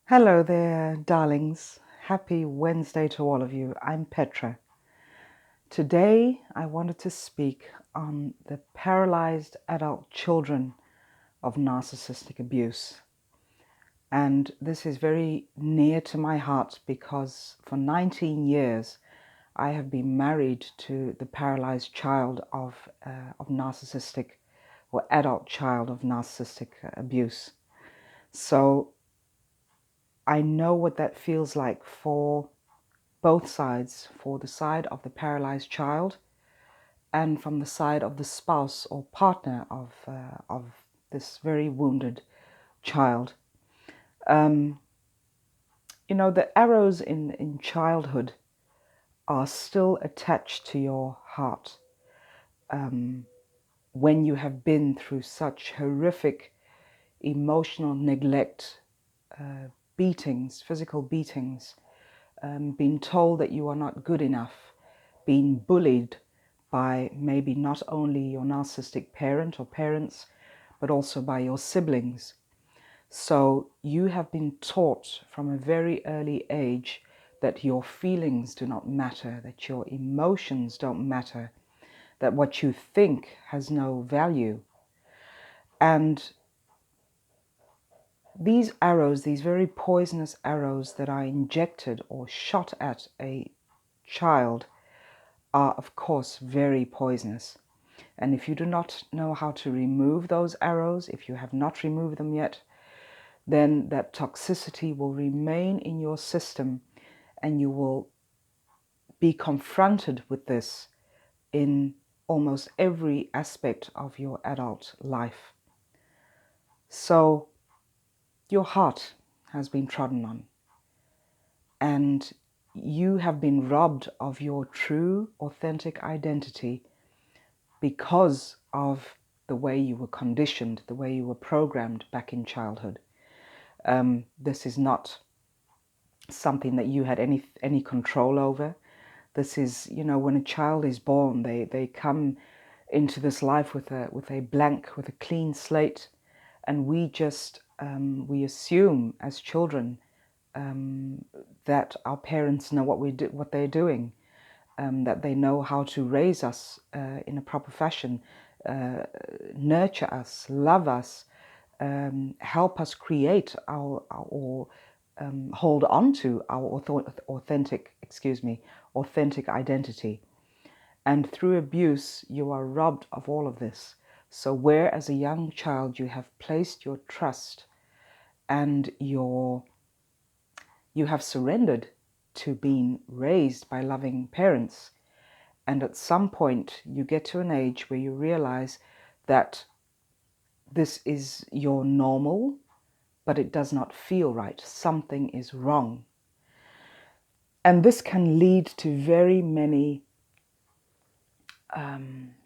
Hello there, darlings. Happy Wednesday to all of you. I'm Petra. Today, I wanted to speak on the paralyzed adult children of narcissistic abuse. And this is very near to my heart because for 19 years, I have been married to the paralyzed child of narcissistic or adult child of narcissistic abuse. So I know what that feels like for both sides, for the side of the paralyzed child and from the side of the spouse or partner of this very wounded child. Um, the arrows in childhood are still attached to your heart when you have been through such horrific emotional neglect, beatings, physical beatings, being told that you are not good enough, being bullied by maybe not only your narcissistic parent or parents, but also by your siblings. So you have been taught from a very early age that your feelings do not matter, that your emotions don't matter, that what you think has no value. And these arrows, these very poisonous arrows that are injected or shot at a child are, of course, very poisonous. And if you do not know how to remove those arrows, if you have not removed them yet, then that toxicity will remain in your system and you will be confronted with this in almost every aspect of your adult life. So your heart has been trodden on and you have been robbed of your true, authentic identity because of the way you were conditioned, the way you were programmed back in childhood. This is not something that you had any control over. This is, when a child is born, they come into this life with a blank, with a clean slate, and we just we assume as children that our parents know what they're doing, that they know how to raise us in a proper fashion, nurture us, love us, help us create or hold on to our authentic identity. And through abuse, you are robbed of all of this. So where as a young child you have placed your trust and you have surrendered to being raised by loving parents, and at some point you get to an age where you realize that this is your normal, but it does not feel right. Something is wrong. And this can lead to very many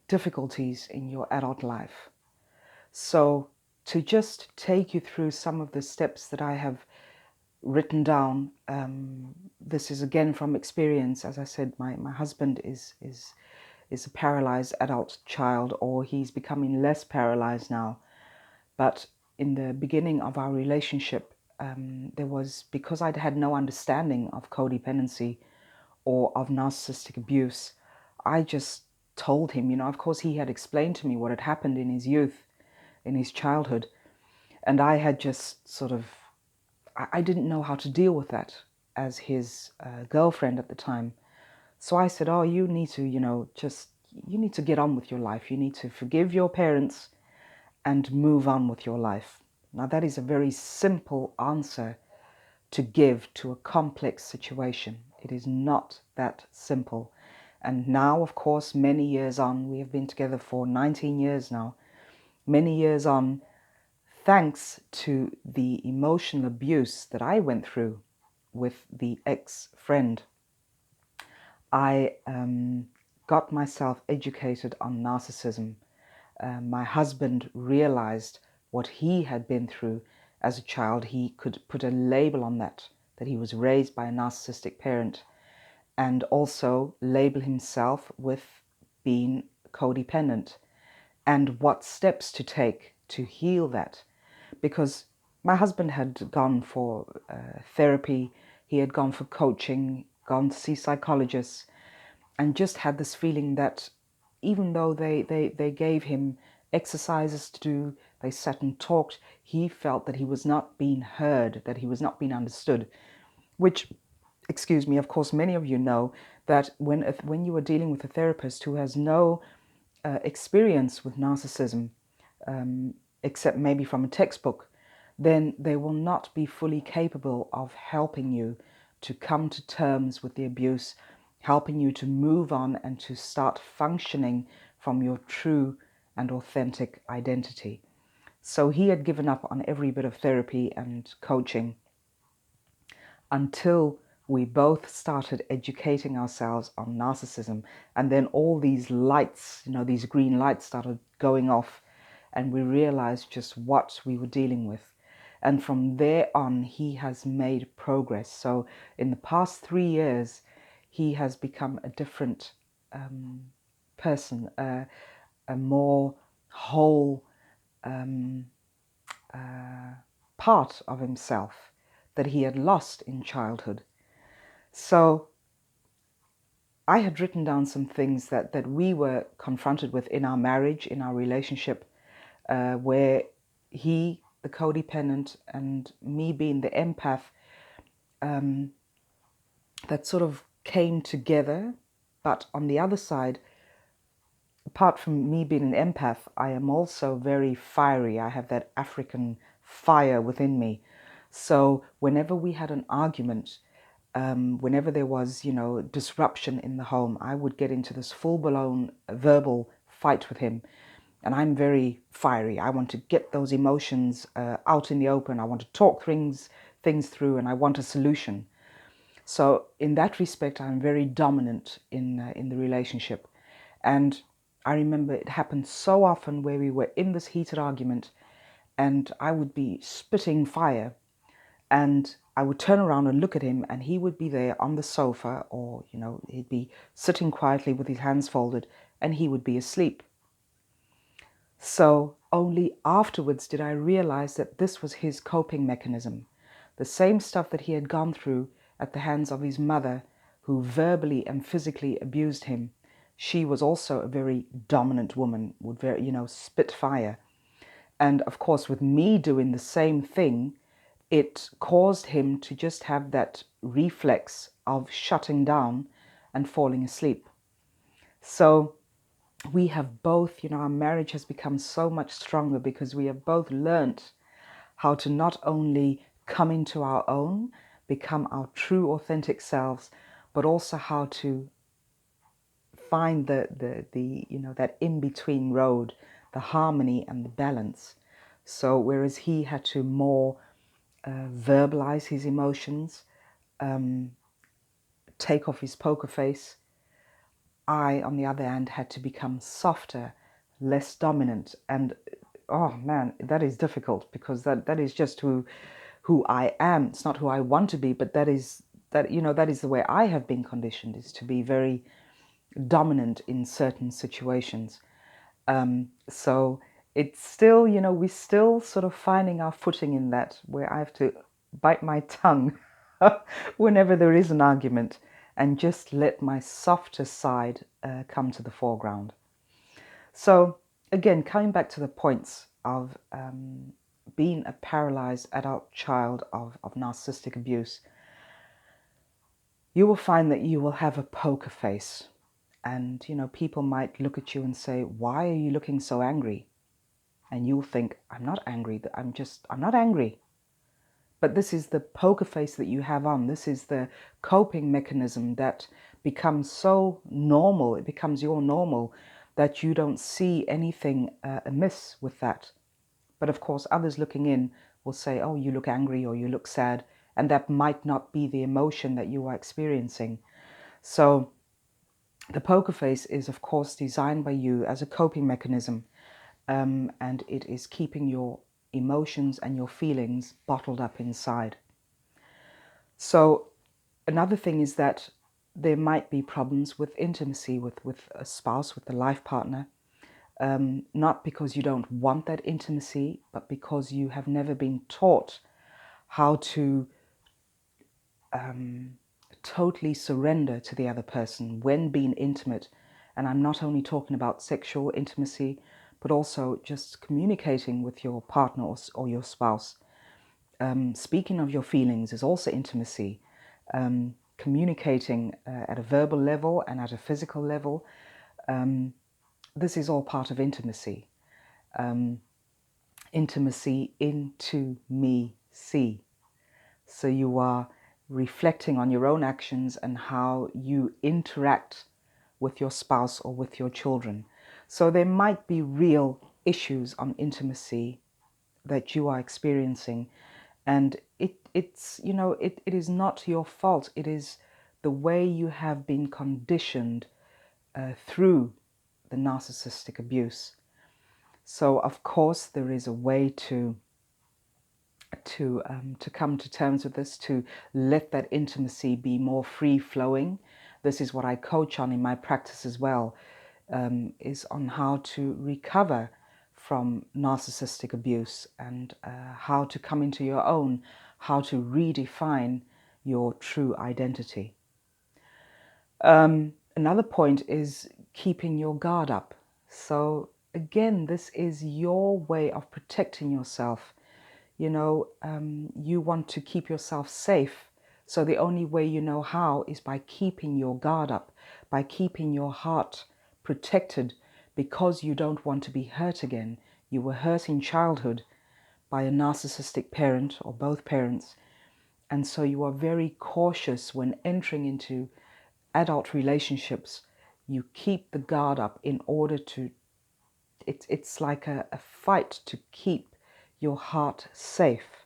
difficulties in your adult life. So to just take you through some of the steps that I have written down, this is again from experience. As I said, my husband is a paralyzed adult child, or he's becoming less paralyzed now. But in the beginning of our relationship, there was, because I'd had no understanding of codependency or of narcissistic abuse, I just told him, of course he had explained to me what had happened in his youth, in his childhood, and I had just sort of, I didn't know how to deal with that as his girlfriend at the time. So I said, oh, you need to, you need to get on with your life. You need to forgive your parents and move on with your life. Now, that is a very simple answer to give to a complex situation. It is not that simple. And now, of course, many years on, we have been together for 19 years now, many years on, thanks to the emotional abuse that I went through with the ex-friend, I got myself educated on narcissism. My husband realized what he had been through as a child. He could put a label on that he was raised by a narcissistic parent, and also label himself with being codependent and what steps to take to heal that. Because, my husband had gone for therapy, he had gone for coaching, gone to see psychologists, and just had this feeling that even though they gave him exercises to do, they sat and talked, he felt that he was not being heard, that he was not being understood, which, excuse me, of course, many of you know that when you are dealing with a therapist who has no experience with narcissism, except maybe from a textbook, then they will not be fully capable of helping you to come to terms with the abuse, helping you to move on and to start functioning from your true and authentic identity. So he had given up on every bit of therapy and coaching until we both started educating ourselves on narcissism. And then all these lights, these green lights started going off, and we realized just what we were dealing with. And from there on, he has made progress. So in the past 3 years, he has become a different person, a more whole part of himself that he had lost in childhood. So I had written down some things that we were confronted with in our marriage, in our relationship, where he, the codependent, and me being the empath, that sort of came together. But on the other side, apart from me being an empath, I am also very fiery. I have that African fire within me. So whenever we had an argument, whenever there was, disruption in the home, I would get into this full-blown verbal fight with him. And I'm very fiery. I want to get those emotions out in the open. I want to talk things through, and I want a solution. So in that respect, I'm very dominant in the relationship. And I remember it happened so often where we were in this heated argument, and I would be spitting fire, and I would turn around and look at him, and he would be there on the sofa, or, he'd be sitting quietly with his hands folded, and he would be asleep. So only afterwards did I realize that this was his coping mechanism. The same stuff that he had gone through at the hands of his mother, who verbally and physically abused him. She was also a very dominant woman, would spit fire. And of course, with me doing the same thing, it caused him to just have that reflex of shutting down and falling asleep. So we have both, our marriage has become so much stronger because we have both learnt how to not only come into our own, become our true authentic selves, but also how to find the that in-between road, the harmony and the balance. So whereas he had to more verbalize his emotions, take off his poker face, I, on the other hand, had to become softer, less dominant. And oh man, that is difficult because that is just who I am. It's not who I want to be, but that is the way I have been conditioned, is to be very dominant in certain situations. So it's still, we're still sort of finding our footing in that, where I have to bite my tongue whenever there is an argument and just let my softer side come to the foreground. So again, coming back to the points of being a paralyzed adult child of narcissistic abuse, you will find that you will have a poker face. And, people might look at you and say, why are you looking so angry? And you'll think, I'm not angry. I'm not angry. But this is the poker face that you have on. This is the coping mechanism that becomes so normal. It becomes your normal that you don't see anything amiss with that. But of course, others looking in will say, oh, you look angry or you look sad. And that might not be the emotion that you are experiencing. So the poker face is, of course, designed by you as a coping mechanism, and it is keeping your emotions and your feelings bottled up inside. So another thing is that there might be problems with intimacy with a spouse, with a life partner. not because you don't want that intimacy, but because you have never been taught how to totally surrender to the other person when being intimate. And I'm not only talking about sexual intimacy, but also just communicating with your partner or your spouse. Speaking of your feelings is also intimacy. Communicating at a verbal level and at a physical level, this is all part of intimacy. Intimacy into me, see. So you are reflecting on your own actions and how you interact with your spouse or with your children. So there might be real issues on intimacy that you are experiencing, and it's it is not your fault. It is the way you have been conditioned through the narcissistic abuse. So of course there is a way to come to terms with this, to let that intimacy be more free-flowing. This is what I coach on in my practice as well, is on how to recover from narcissistic abuse and how to come into your own, how to redefine your true identity. Another point is keeping your guard up. So again, this is your way of protecting yourself. You want to keep yourself safe. So the only way you know how is by keeping your guard up, by keeping your heart protected, because you don't want to be hurt again. You were hurt in childhood by a narcissistic parent or both parents. And so you are very cautious when entering into adult relationships. You keep the guard up in order to, it's like a fight to keep your heart safe.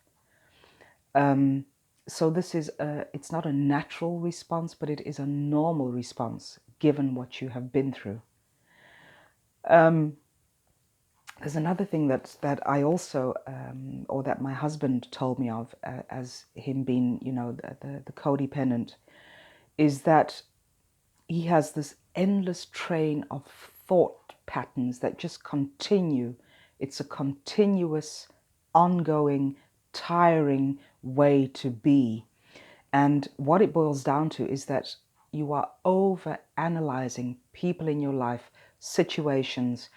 So this is it's not a natural response, but it is a normal response given what you have been through. There's another thing that I also, or that my husband told me of, as him being, the codependent, is that he has this endless train of thought patterns that just continue. It's a continuous, ongoing, tiring way to be. And what it boils down to is that you are over analyzing people in your life, situations.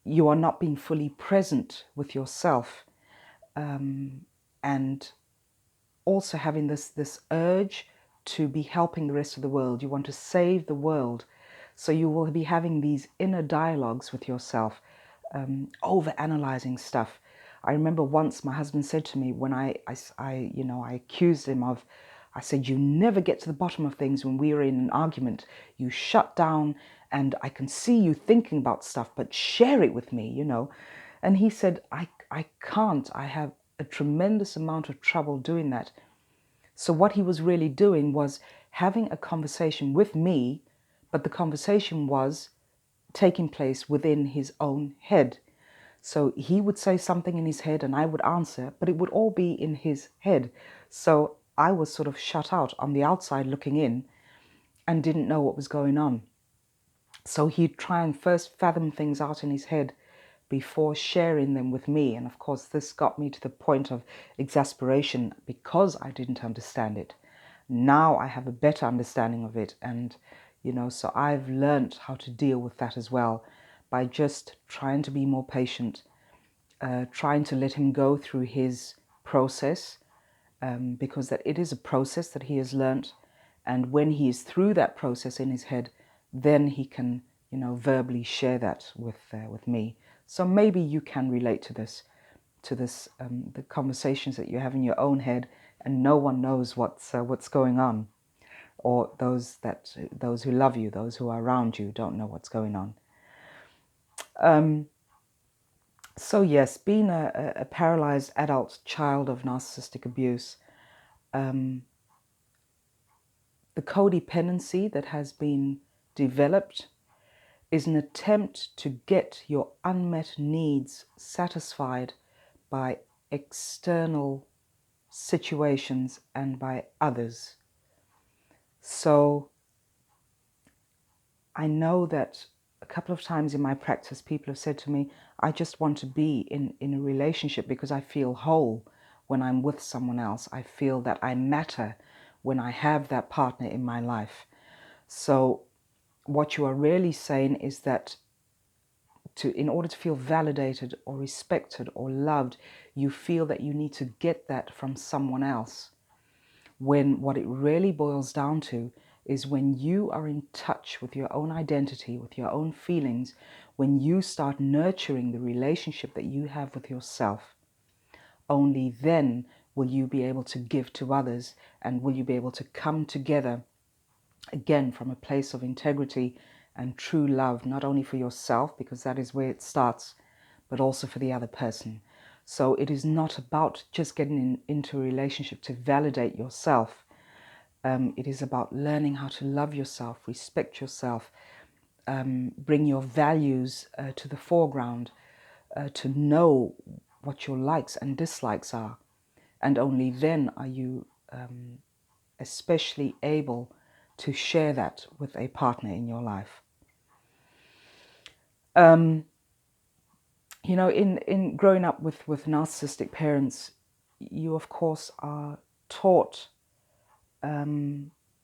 You are not being fully present with yourself, and also having this urge to be helping the rest of the world. You want to save the world. So you will be having these inner dialogues with yourself, over analyzing stuff. I remember once my husband said to me, when I accused him of, I said, you never get to the bottom of things when we are in an argument. You shut down, and I can see you thinking about stuff, but share it with me, And he said, I can't. I have a tremendous amount of trouble doing that. So what he was really doing was having a conversation with me, but the conversation was taking place within his own head. So he would say something in his head and I would answer, but it would all be in his head. So I was sort of shut out on the outside looking in and didn't know what was going on. So he'd try and first fathom things out in his head before sharing them with me. And of course, this got me to the point of exasperation because I didn't understand it. Now I have a better understanding of it. And, so I've learned how to deal with that as well by just trying to be more patient, trying to let him go through his process, because that it is a process that he has learned. And when he is through that process in his head, then he can, verbally share that with me. So maybe you can relate to this, the conversations that you have in your own head, and no one knows what's going on, or those who love you, those who are around you, don't know what's going on. So yes, being a paralyzed adult child of narcissistic abuse, the codependency that has been developed is an attempt to get your unmet needs satisfied by external situations and by others. So I know that a couple of times in my practice, people have said to me, I just want to be in a relationship because I feel whole when I'm with someone else. I feel that I matter when I have that partner in my life. So what you are really saying is that in order to feel validated or respected or loved, you feel that you need to get that from someone else. When what it really boils down to is when you are in touch with your own identity, with your own feelings, when you start nurturing the relationship that you have with yourself, only then will you be able to give to others, and will you be able to come together again from a place of integrity and true love, not only for yourself, because that is where it starts, but also for the other person. So it is not about just getting into a relationship to validate yourself. It is about learning how to love yourself, respect yourself, bring your values to the foreground, to know what your likes and dislikes are. And only then are you especially able to share that with a partner in your life. You know, in growing up with narcissistic parents, you of course are taught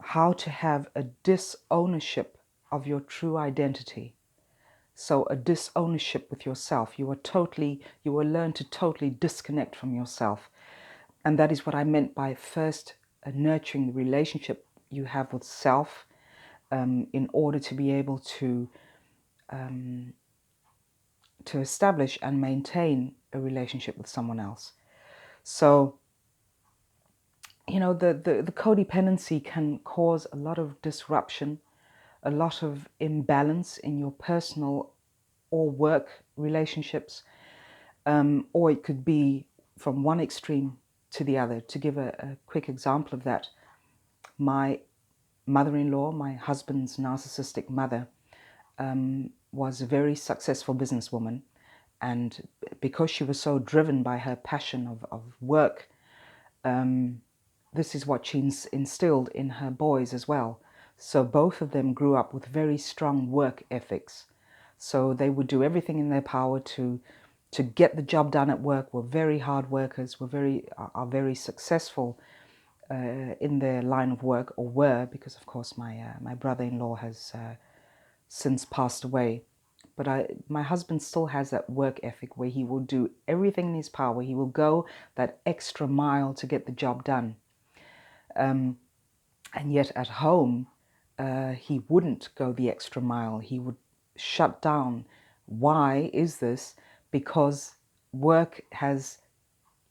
how to have a disownership of your true identity. So a disownership with yourself. You will learn to totally disconnect from yourself. And that is what I meant by first nurturing the relationship you have with self, in order to be able to establish and maintain a relationship with someone else. So, you know, the codependency can cause a lot of disruption, a lot of imbalance in your personal or work relationships, or it could be from one extreme to the other. To give a quick example of that, my mother-in-law, my husband's narcissistic mother, was a very successful businesswoman. And because she was so driven by her passion of work, this is what she instilled in her boys as well. So both of them grew up with very strong work ethics. So they would do everything in their power to get the job done at work. Were very hard workers, are very successful in their line of work, or were, because of course my brother-in-law has since passed away. But my husband still has that work ethic where he will do everything in his power. He will go that extra mile to get the job done. And yet at home, he wouldn't go the extra mile. He would shut down. Why is this? Because work has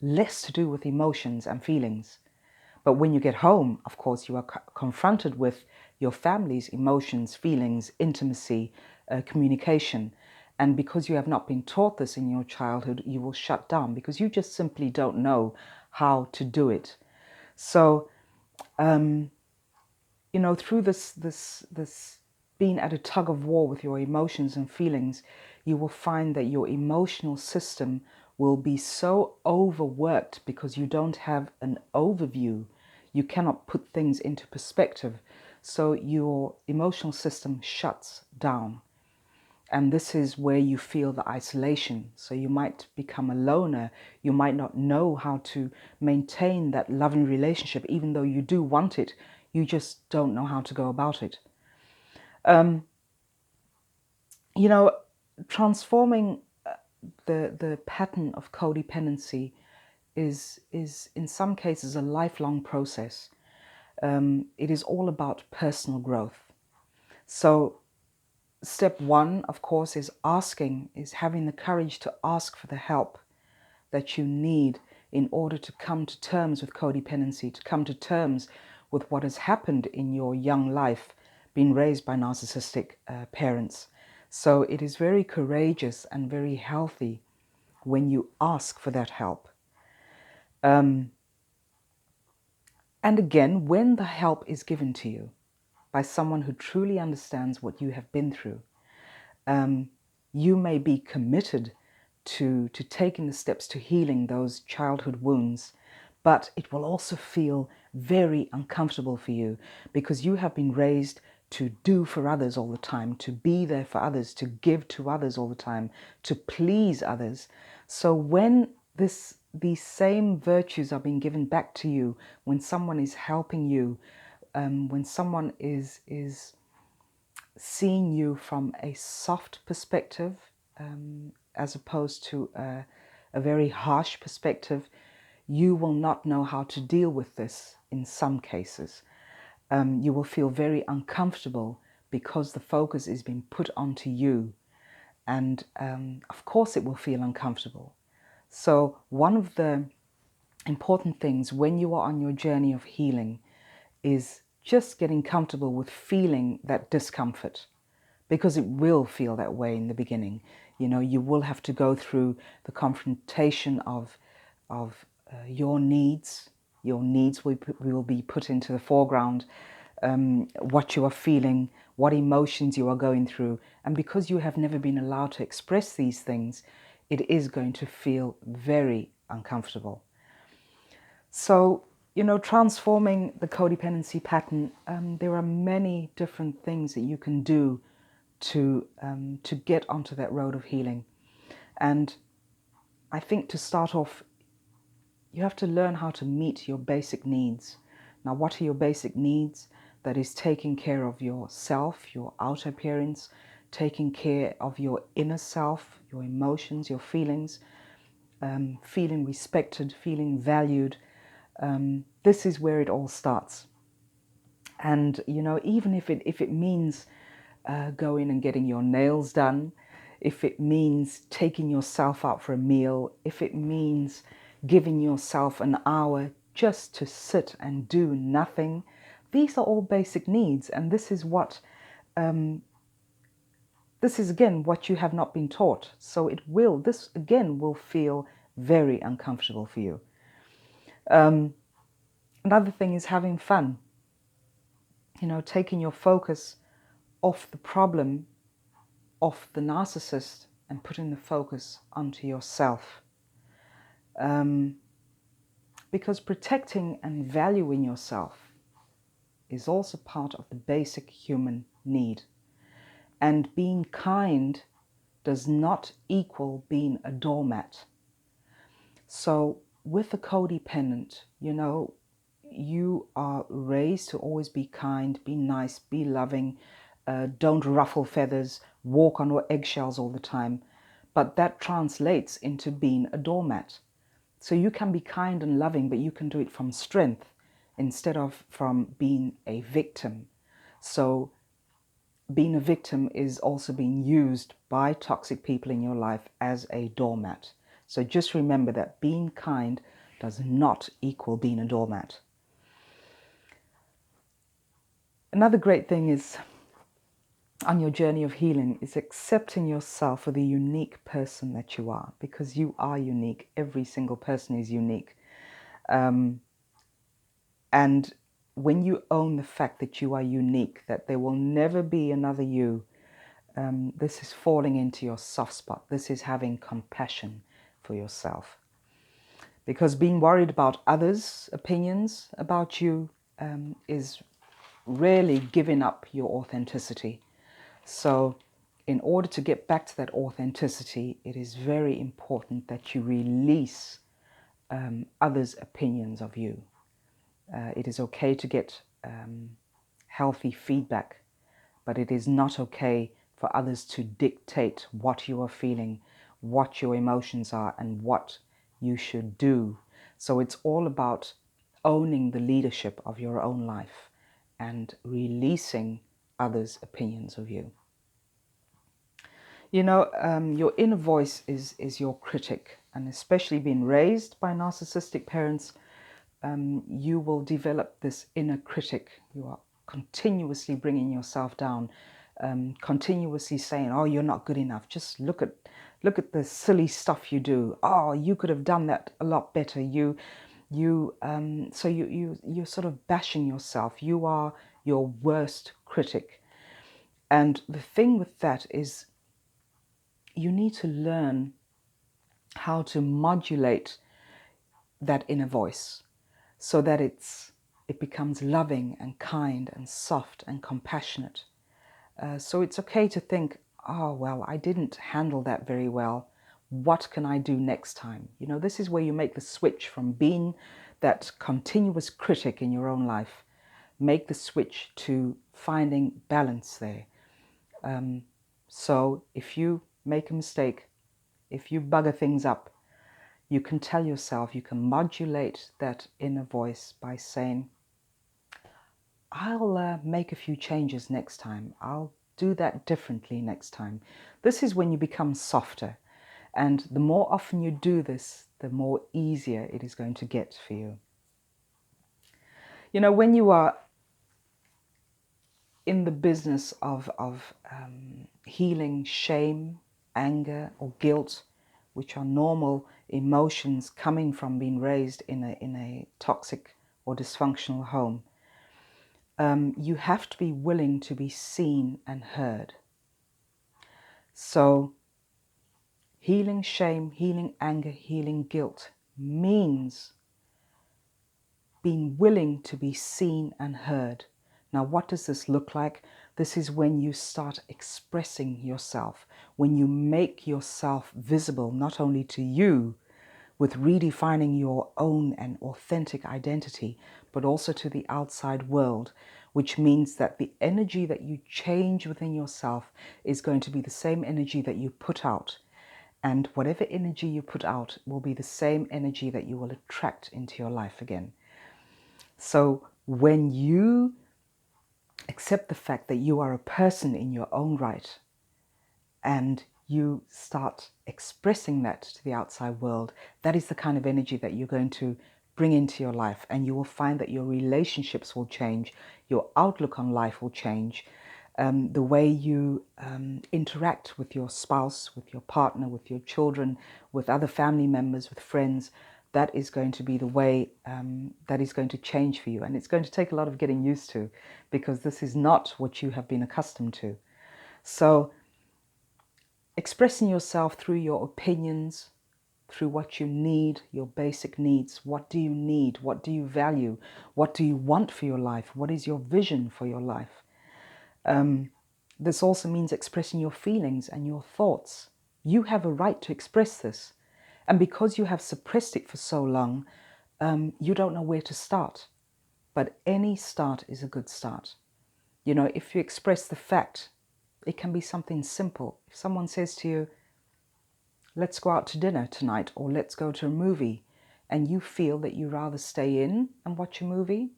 less to do with emotions and feelings. But when you get home, of course, you are confronted with your family's emotions, feelings, intimacy, communication. And because you have not been taught this in your childhood, you will shut down because you just simply don't know how to do it. So, you know, through this being at a tug of war with your emotions and feelings, you will find that your emotional system will be so overworked because you don't have an overview. You cannot put things into perspective. So your emotional system shuts down. And this is where you feel the isolation. So you might become a loner. You might not know how to maintain that loving relationship, even though you do want it. You just don't know how to go about it. You know, transforming the pattern of codependency is in some cases a lifelong process. It is all about personal growth. So step one, of course, is having the courage to ask for the help that you need in order to come to terms with codependency, to come to terms with what has happened in your young life, being raised by narcissistic parents. So it is very courageous and very healthy when you ask for that help. And again, when the help is given to you by someone who truly understands what you have been through, you may be committed to taking the steps to healing those childhood wounds, but it will also feel very uncomfortable for you because you have been raised to do for others all the time, to be there for others, to give to others all the time, to please others. So when these same virtues are being given back to you, when someone is helping you, when someone is seeing you from a soft perspective, as opposed to a very harsh perspective, you will not know how to deal with this in some cases. You will feel very uncomfortable because the focus is being put onto you. And of course it will feel uncomfortable. So one of the important things when you are on your journey of healing is just getting comfortable with feeling that discomfort, because it will feel that way in the beginning. You know, you will have to go through the confrontation of your needs. Your needs will be put into the foreground, what you are feeling, what emotions you are going through. And because you have never been allowed to express these things, it is going to feel very uncomfortable. So, you know, transforming the codependency pattern, there are many different things that you can do to get onto that road of healing. And I think to start off, you have to learn how to meet your basic needs. Now, what are your basic needs? That is taking care of yourself, your outer appearance, taking care of your inner self, your emotions, your feelings, feeling respected, feeling valued. This is where it all starts. And, you know, even if it means going and getting your nails done, if it means taking yourself out for a meal, if it means giving yourself an hour just to sit and do nothing, these are all basic needs. And this is what, this is again what you have not been taught. So this again will feel very uncomfortable for you. Another thing is having fun. You know, taking your focus off the problem, off the narcissist, and putting the focus onto yourself. Because protecting and valuing yourself is also part of the basic human need. And being kind does not equal being a doormat. So with a codependent, you know, you are raised to always be kind, be nice, be loving, don't ruffle feathers, walk on eggshells all the time. But that translates into being a doormat. So you can be kind and loving, but you can do it from strength instead of from being a victim. So being a victim is also being used by toxic people in your life as a doormat. So just remember that being kind does not equal being a doormat. Another great thing is on your journey of healing is accepting yourself for the unique person that you are, because you are unique. Every single person is unique. And when you own the fact that you are unique, that there will never be another you, this is falling into your soft spot. This is having compassion for yourself. Because being worried about others' opinions about you is really giving up your authenticity. So in order to get back to that authenticity, it is very important that you release others' opinions of you. It is okay to get healthy feedback, but it is not okay for others to dictate what you are feeling, what your emotions are, and what you should do. So it's all about owning the leadership of your own life and releasing others' opinions of you. You know, your inner voice is your critic, and especially being raised by narcissistic parents, you will develop this inner critic. You are continuously bringing yourself down, continuously saying, "Oh, you're not good enough. Just look at the silly stuff you do. Oh, you could have done that a lot better. You're sort of bashing yourself. You are your worst critic." And the thing with that is, you need to learn how to modulate that inner voice so that it's it becomes loving and kind and soft and compassionate. So it's okay to think, oh, well, I didn't handle that very well. What can I do next time? You know, this is where you make the switch from being that continuous critic in your own life. Make the switch to finding balance there. So if you make a mistake, if you bugger things up, you can tell yourself, you can modulate that inner voice by saying, I'll make a few changes next time. I'll do that differently next time. This is when you become softer. And the more often you do this, the more easier it is going to get for you. You know, when you are in the business of healing shame, anger, or guilt, which are normal emotions coming from being raised in a toxic or dysfunctional home, you have to be willing to be seen and heard. So healing shame, healing anger, healing guilt means being willing to be seen and heard. Now, what does this look like? This is when you start expressing yourself, when you make yourself visible, not only to you, with redefining your own and authentic identity, but also to the outside world, which means that the energy that you change within yourself is going to be the same energy that you put out. And whatever energy you put out will be the same energy that you will attract into your life again. So when you accept the fact that you are a person in your own right, and you start expressing that to the outside world, that is the kind of energy that you're going to bring into your life. And you will find that your relationships will change, your outlook on life will change, the way you interact with your spouse, with your partner, with your children, with other family members, with friends. That is going to be the way that is going to change for you. And it's going to take a lot of getting used to, because this is not what you have been accustomed to. So expressing yourself through your opinions, through what you need, your basic needs. What do you need? What do you value? What do you want for your life? What is your vision for your life? This also means expressing your feelings and your thoughts. You have a right to express this. And because you have suppressed it for so long, you don't know where to start. But any start is a good start. You know, if you express the fact, it can be something simple. If someone says to you, let's go out to dinner tonight, or let's go to a movie, and you feel that you rather stay in and watch a movie,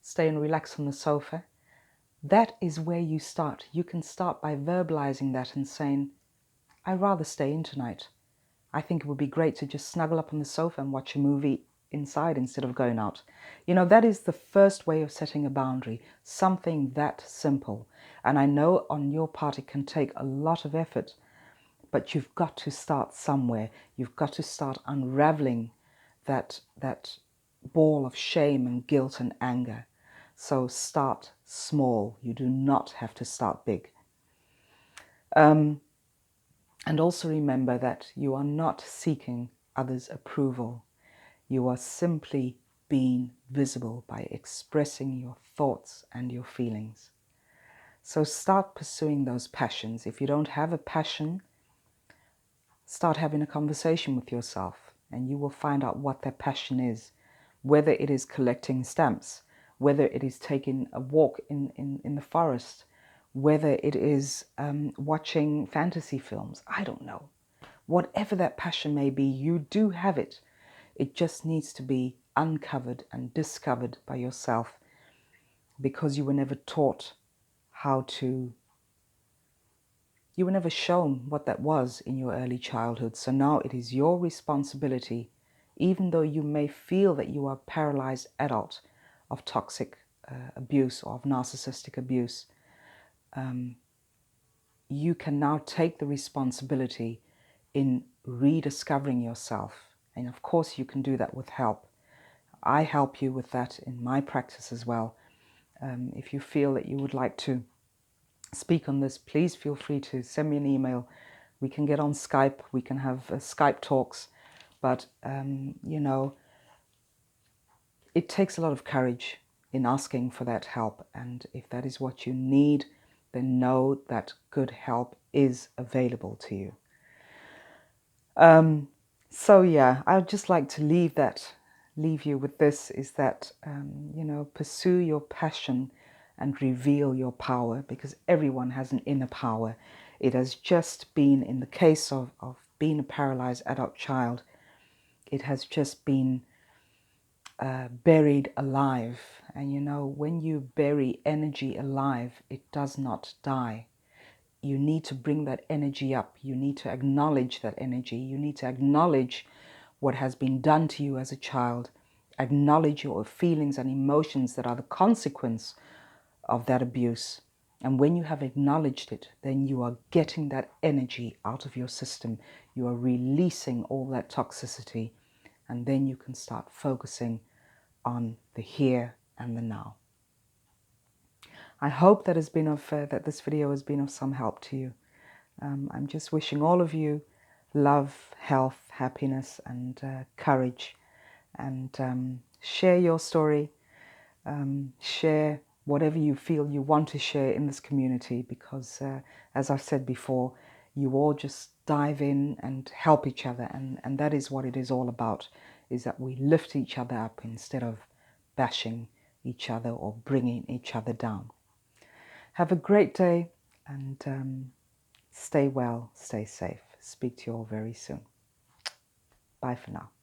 stay and relax on the sofa, that is where you start. You can start by verbalizing that and saying, I'd rather stay in tonight. I think it would be great to just snuggle up on the sofa and watch a movie inside instead of going out. You know, that is the first way of setting a boundary, something that simple. And I know on your part it can take a lot of effort, but you've got to start somewhere. You've got to start unraveling that ball of shame and guilt and anger. So start small. You do not have to start big. And also remember that you are not seeking others' approval. You are simply being visible by expressing your thoughts and your feelings. So start pursuing those passions. If you don't have a passion, start having a conversation with yourself, and you will find out what that passion is. Whether it is collecting stamps, whether it is taking a walk in the forest, whether it is watching fantasy films, I don't know. Whatever that passion may be, you do have it. It just needs to be uncovered and discovered by yourself, because you were never taught you were never shown what that was in your early childhood. So now it is your responsibility, even though you may feel that you are a paralyzed adult of toxic abuse or of narcissistic abuse, you can now take the responsibility in rediscovering yourself. And of course you can do that with help. I help you with that in my practice as well. If you feel that you would like to speak on this, please feel free to send me an email. We can get on Skype, we can have Skype talks, but you know, it takes a lot of courage in asking for that help. And if that is what you need, then know that good help is available to you. So yeah, I would just like to leave you with this, is that, pursue your passion and reveal your power, because everyone has an inner power. It has just been, in the case of being a paralyzed adult child, it has just been buried alive. And when you bury energy alive, it does not die. You need to bring that energy up. You need to acknowledge that energy. You need to acknowledge what has been done to you as a child. Acknowledge your feelings and emotions that are the consequence of that abuse. And when you have acknowledged it, then you are getting that energy out of your system. You are releasing all that toxicity. And then you can start focusing on the here and the now. I hope that that this video has been of some help to you. I'm just wishing all of you love, health, happiness, and courage. And share your story. Share whatever you feel you want to share in this community, because as I've said before, you all just dive in and help each other. And that is what it is all about, is that we lift each other up instead of bashing each other or bringing each other down. Have a great day, and stay well, stay safe. Speak to you all very soon. Bye for now.